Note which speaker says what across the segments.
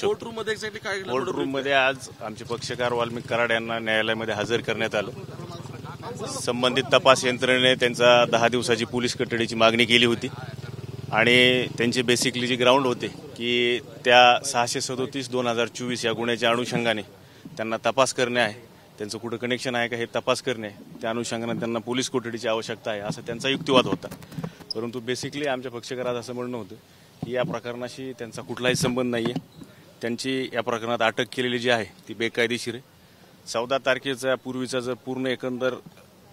Speaker 1: Court room मध्ये exactly काय घडलं?
Speaker 2: कोर्ट रूम मध्ये आज आमचे पक्षकार वाल्मिक कराड यांना न्यायालयामध्ये हजर करण्यात आलं। संबंधित तपास यंत्रणेने त्यांचा 10 दिवसाची पोलीस कस्टडीची मागणी केली होती आणि त्यांचे बेसिकली जे ग्राउंड होते की त्या 637/2024 या गुन्ह्याच्या अनुषंगाने त्यांना तपास करणे आहे, त्यांचं कुठं कनेक्शन आहे का हे तपास करणे, त्या अनुषंगाने त्यांना पोलीस कोठडीची आवश्यकता आहे असा त्यांचा युक्तिवाद होता। परंतु बेसिकली आमच्या पक्षकारात असं म्हणणं होतं की या प्रकरणाशी त्यांचा कुठलाही संबंध नाही आहे, त्यांची या प्रकरणात अटक केलेली जी आहे ती बेकायदेशीर आहे। 14 तारखेच्या पूर्वीचा जर पूर्ण एकंदर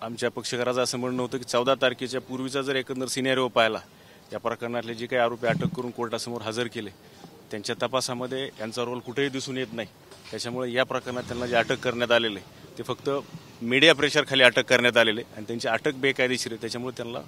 Speaker 2: आमच्या पक्षकाराचं असं म्हणणं होतं की 14 तारखेच्या पूर्वीचा जर एकंदर सिनेरिओ पाहिला, या प्रकरणातले जे काही आरोपी अटक करून कोर्टासमोर हजर केले त्यांच्या तपासामध्ये यांचा रोल कुठेही दिसून येत नाही। त्याच्यामुळे या प्रकरणात त्यांना जे अटक करण्यात आलेले ते फक्त मीडिया प्रेशर खाली अटक करण्यात आलेले आणि त्यांची अटक बेकायदेशीर आहे, त्याच्यामुळे त्यांना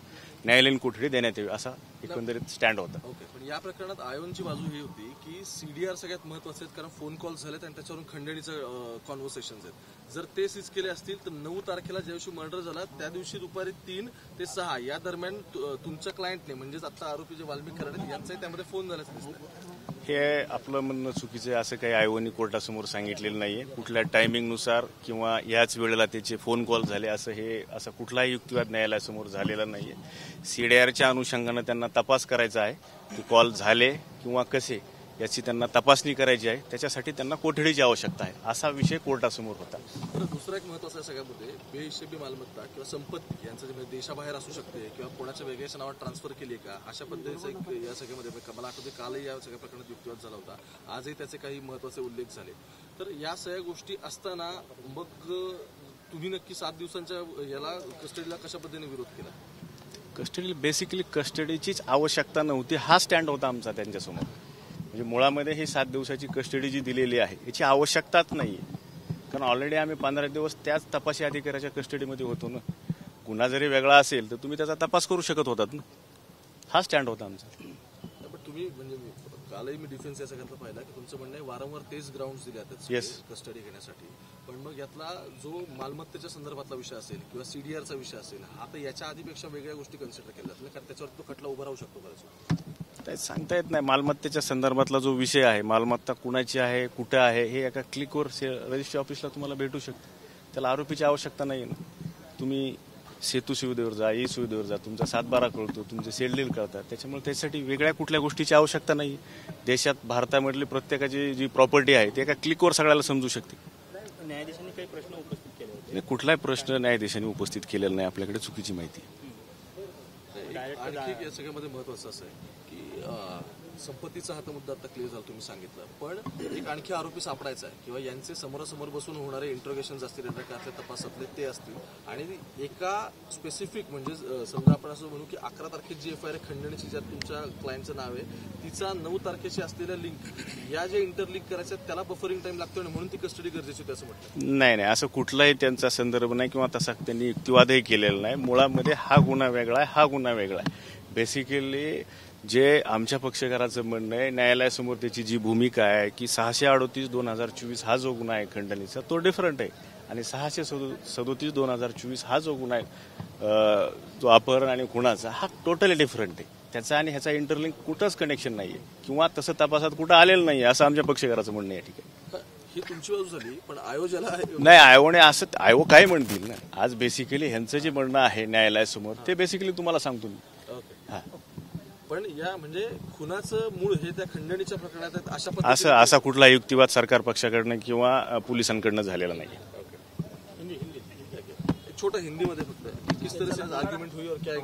Speaker 2: न्यायालयीन कोठडी देण्यात यावी असा एकंदरीत स्टँड होता।
Speaker 1: ओके, पण या प्रकरणात आयोनची बाजू ही होती की सीडीआर सगळ्यात महत्वाचे आहेत, कारण फोन कॉल्स झालेत आणि त्याच्यावरून खंडणीचं कॉन्व्हर्सेशन्स आहेत। जर ते सीज केले असतील तर 9 तारखेला ज्या दिवशी मर्डर झाला त्या दिवशी दुपारी 3 ते 6 या दरम्यान तुमच्या क्लायंटने म्हणजेच आता आरोपी जे वाल्मिक कराड आहेत यांचाही त्यामध्ये फोन झाल्याचं दिसतंय।
Speaker 2: हे आपलं म्हणणं चुकीचं आहे, असं काही आयोगाने कोर्टासमोर सांगितलेलं नाहीये। कुठल्या टायमिंगनुसार किंवा याच वेळेला त्याचे फोन कॉल झाले असा कुठलाही युक्तिवाद न्यायालयासमोर झालेला नाहीये। सीडीआरच्या अनुषंगानं त्यांना तपास करायचा आहे की कॉल झाले किंवा कसे याची त्यांना तपासणी करायची आहे, त्याच्यासाठी त्यांना कोठडीची आवश्यकता आहे असा विषय कोर्टासमोर होता।
Speaker 1: दुसरा एक महत्वाचा सगळ्यामध्ये बेहिशेबी मालमत्ता किंवा संपत्ती यांचं जे देशाबाहेर असू शकते किंवा कोणाच्या वेगळ्या नावात ट्रान्सफर केली का अशा पद्धतीचं या सगळ्यामध्ये मला आठवते कालही या सगळ्या प्रकरणात युक्तिवाद झाला होता, आजही त्याचे काही महत्वाचे उल्लेख झाले। तर या सगळ्या गोष्टी असताना मग तुम्ही नक्की 7 दिवसांच्या याला कस्टडीला कशा पद्धतीने विरोध केला?
Speaker 2: कस्टडी बेसिकली कस्टडीचीच आवश्यकता नव्हती हा स्टँड होता आमचा त्यांच्यासमोर। म्हणजे मुळामध्ये ही 7 दिवसाची कस्टडी जी दिलेली आहे याची आवश्यकताच नाही आहे, कारण ऑलरेडी आम्ही 15 दिवस त्याच तपासी अधिकाऱ्याच्या कस्टडीमध्ये होतो ना। गुन्हा जरी वेगळा असेल तर तुम्ही त्याचा तपास करू शकत होतात ना, हा स्टँड होता आमचा।
Speaker 1: पण तुम्ही म्हणजे कालही मी डिफेन्स या सगळ्यातलं पाहिलं की तुमचं म्हणणं आहे वारंवार तेच ग्राउंड दिले जातात कस्टडी घेण्यासाठी, पण मग यातला जो मालमत्तेच्या संदर्भातला विषय असेल किंवा सीडीआरचा विषय असेल आता याच्या आधीपेक्षा वेगळ्या गोष्टी कन्सिडर केल्या जातात, कारण त्याच्यावर तो खटला उभा राहू शकतो बऱ्याच।
Speaker 2: सांगता येत नाही, मालमत्तेच्या संदर्भातला जो विषय आहे, मालमत्ता कुणाची आहे कुठं आहे हे एका क्लिकवर रजिस्ट्री ऑफिसला तुम्हाला भेटू शकते, त्याला आरोपीची आवश्यकता नाही ना। तुम्ही सेतू सुविधेवर जा, ई सुविधेवर जा, तुमचा 7/12 कळतो, तुमचे सेडलील कळतात, त्याच्यामुळे त्यासाठी वेगळ्या कुठल्या गोष्टीची आवश्यकता नाही। देशात भारतामधली प्रत्येकाची जी प्रॉपर्टी आहे ते एका क्लिकवर सगळ्याला समजू शकते।
Speaker 3: न्यायाधीशांनी काही प्रश्न उपस्थित केले होते?
Speaker 2: कुठलाही प्रश्न न्यायाधीशांनी उपस्थित केलेला नाही, आपल्याकडे चुकीची माहिती आहे।
Speaker 1: आणखी या सगळ्यामध्ये महत्वाचं असं आहे की संपत्तीचा हा तर मुद्दा आता क्लिअर झाला तुम्ही सांगितलं, पण एक आणखी आरोपी सापडायचा आहे किंवा यांचे समोरासमोर बसून होणारे इंट्रोगेशन असतील प्रकारच्या तपासातले ते असतील आणि एका स्पेसिफिक म्हणजे समजा आपण असं म्हणू की 11 तारखेची जी एफआयआर खंडणीची ज्यात तुमच्या क्लायंटचं नाव आहे तिचा 9 तारखेची असलेल्या लिंक या जे इंटरलिंक करायच्या त्याला बफरिंग टाइम लागतो आणि म्हणून ती कस्टडी गरजेची होती असं म्हटलं?
Speaker 2: नाही, असं कुठलाही त्यांचा संदर्भ नाही किंवा तसा त्यांनी युक्तिवादही केलेला नाही। मुळामध्ये हा गुन्हा वेगळा आहे, हा गुन्हा वेगळा आहे। बेसिकली जे आमच्या पक्षकाराचं म्हणणं आहे, न्यायालयासमोर त्याची जी भूमिका आहे की 638/2024 हा जो गुन्हा आहे खंडणीचा तो डिफरंट आहे आणि 637/2024 हा जो गुन्हा आहे जो अपहरण आणि खुनाचा हा टोटली डिफरंट आहे। त्याचा आणि ह्याचा इंटरलिंक कुठंच कनेक्शन नाहीये किंवा तसं तपासात कुठं आलेलं नाही असं आमच्या पक्षकाराचं म्हणणं आहे। ठीक आहे,
Speaker 1: ही तुमची बाजू झाली, पण आयोगाला
Speaker 2: नाही, आयोगाने असं आयोग काय म्हणतील ना, आज बेसिकली ह्यांचं जे म्हणणं आहे न्यायालयासमोर ते बेसिकली तुम्हाला सांगतो मी।
Speaker 1: हा, पण या म्हणजे खुनाचं मूळ हे त्या खंडणीच्या प्रकरणात अशा
Speaker 2: असा कुठला युक्तिवाद सरकार पक्षाकडनं किंवा पोलिसांकडनं झालेला नाही।
Speaker 1: छोटा हिंदी मध्ये फक्त किस तरह से आर्गुमेंट हुई और क्या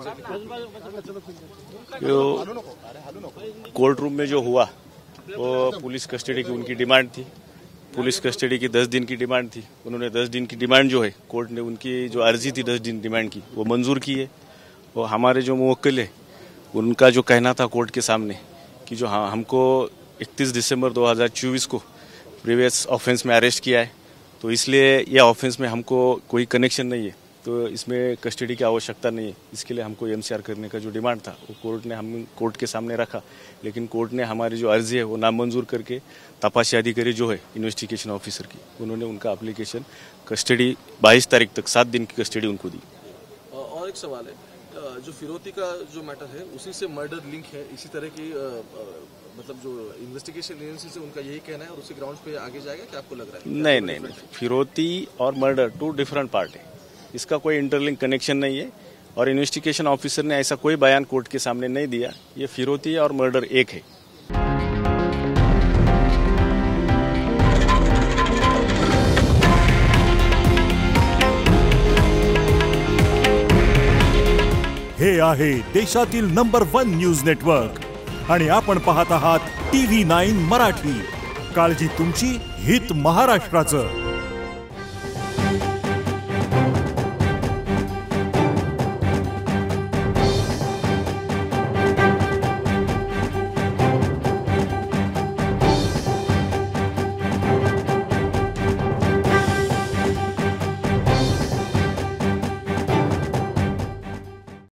Speaker 2: कोर्ट रूम में जो हुआ वो पुलिस कस्टडी की उनकी डिमांड थी, पुलिस कस्टडी की 10 दिन की डिमांड थी। उन्होंने 10 दिन की डिमांड जो है कोर्ट ने उनकी जो अर्जी थी 10 दिन डिमांड की वो मंजूर की है। और हमारे जो मुवक्किल है उनका जो कहना था कोर्ट के सामने कि जो हमको 31 दिसंबर 2024 को प्रीवियस ऑफेंस में अरेस्ट किया है, तो इसलिए ये ऑफेंस में हमको कोई कनेक्शन नहीं है, तो इसमें कस्टडी की आवश्यकता नहीं है। इसके लिए हमको एमसीआर करने का जो डिमांड था वो कोर्ट के सामने रखा, लेकिन कोर्ट ने हमारी जो अर्जी है वो नामंजूर करके तपासी अधिकारी जो है इन्वेस्टिगेशन ऑफिसर की उन्होंने उनका एप्लीकेशन कस्टडी 22 तारीख तक 7 दिन की कस्टडी उनको दी।
Speaker 1: और एक सवाल है, जो फिरौती का जो मैटर है उसी से मर्डर लिंक है, इसी तरह की मतलब जो इन्वेस्टिगेशन एजेंसी से उनका यही कहना है और उसी ग्राउंड पे आगे जाएगा, क्या आपको लग रहा है?
Speaker 2: नहीं नहीं नहीं, फिरौती और मर्डर 2 डिफरेंट पार्ट है, इसका कोई इंटरलिंक कनेक्शन नहीं है और इन्वेस्टिगेशन ऑफिसर ने ऐसा कोई बयान कोर्ट के सामने नहीं दिया। ये फिरौती और मर्डर एक है।
Speaker 4: हे आहे देशातील नंबर 1 न्यूज नेटवर्क आणि आपण पाहत आहात TV9 मराठी। काळजी तुमची, हित महाराष्ट्राचं।